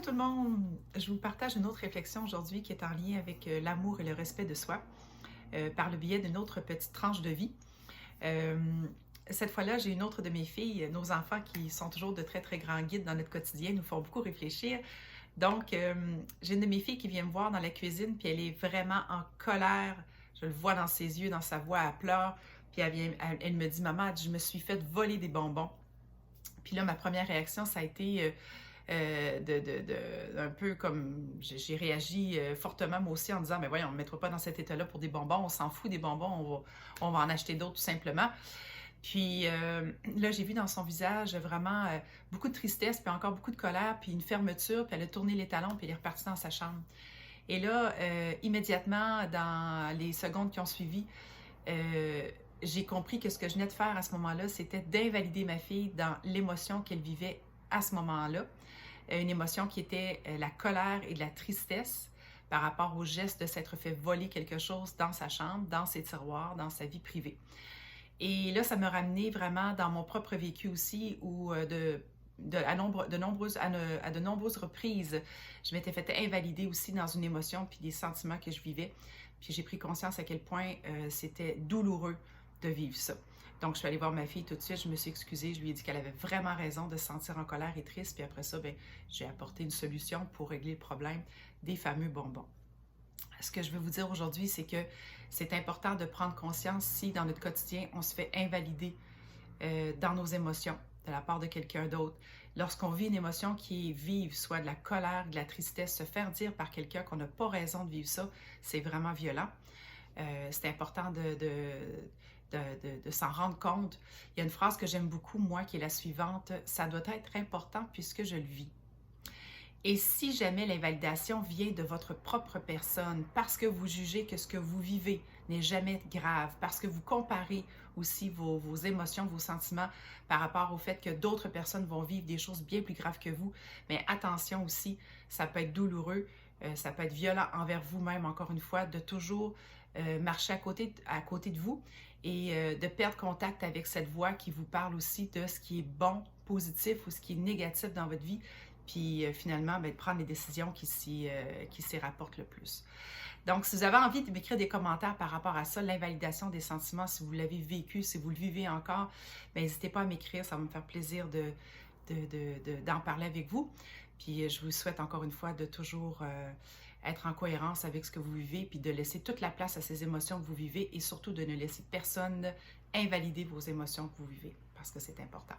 tout le monde! Je vous partage une autre réflexion aujourd'hui qui est en lien avec l'amour et le respect de soi par le biais d'une autre petite tranche de vie. Euh, cette fois-là, j'ai une autre de mes filles, nos enfants qui sont toujours de très très grands guides dans notre quotidien, nous font beaucoup réfléchir. Donc, j'ai une de mes filles qui vient me voir dans la cuisine, puis elle est vraiment en colère. Je le vois dans ses yeux, dans sa voix, elle pleure. Puis elle me dit, maman, je me suis fait voler des bonbons. Puis là, ma première réaction, ça a été un peu comme j'ai réagi fortement moi aussi en disant, mais voyons, on ne mettra pas dans cet état-là pour des bonbons, on s'en fout des bonbons, on va en acheter d'autres tout simplement. Puis là, j'ai vu dans son visage vraiment beaucoup de tristesse, puis encore beaucoup de colère, puis une fermeture, puis elle a tourné les talons, puis elle est repartie dans sa chambre. Et là, immédiatement, dans les secondes qui ont suivi, euh, j'ai compris que ce que je venais de faire à ce moment-là, c'était d'invalider ma fille dans l'émotion qu'elle vivait à ce moment-là. Une émotion qui était la colère et de la tristesse par rapport au geste de s'être fait voler quelque chose dans sa chambre, dans ses tiroirs, dans sa vie privée. Et là, ça me ramenait vraiment dans mon propre vécu aussi, où à de nombreuses reprises, je m'étais fait invalider aussi dans une émotion puis des sentiments que je vivais. Puis j'ai pris conscience à quel point c'était douloureux de vivre ça. Donc, je suis allée voir ma fille tout de suite, je me suis excusée, je lui ai dit qu'elle avait vraiment raison de se sentir en colère et triste. Puis après ça, ben, j'ai apporté une solution pour régler le problème des fameux bonbons. Ce que je veux vous dire aujourd'hui, c'est que c'est important de prendre conscience si dans notre quotidien, on se fait invalider dans nos émotions de la part de quelqu'un d'autre. Lorsqu'on vit une émotion qui est vive, soit de la colère, de la tristesse, se faire dire par quelqu'un qu'on n'a pas raison de vivre ça, c'est vraiment violent. C'est important de s'en rendre compte. Il y a une phrase que j'aime beaucoup, moi, qui est la suivante: ça doit être important puisque je le vis. Et si jamais l'invalidation vient de votre propre personne, parce que vous jugez que ce que vous vivez n'est jamais grave, parce que vous comparez aussi vos émotions, vos sentiments par rapport au fait que d'autres personnes vont vivre des choses bien plus graves que vous, mais attention aussi, ça peut être douloureux, ça peut être violent envers vous-même, encore une fois, de toujours marcher à côté de vous et de perdre contact avec cette voix qui vous parle aussi de ce qui est bon, positif ou ce qui est négatif dans votre vie, puis finalement, ben, de prendre les décisions qui s'y rapportent le plus. Donc, si vous avez envie de m'écrire des commentaires par rapport à ça, l'invalidation des sentiments, si vous l'avez vécu, si vous le vivez encore, ben, n'hésitez pas à m'écrire, ça va me faire plaisir d'en parler avec vous. Puis je vous souhaite encore une fois de toujours être en cohérence avec ce que vous vivez, puis de laisser toute la place à ces émotions que vous vivez et surtout de ne laisser personne invalider vos émotions que vous vivez, parce que c'est important.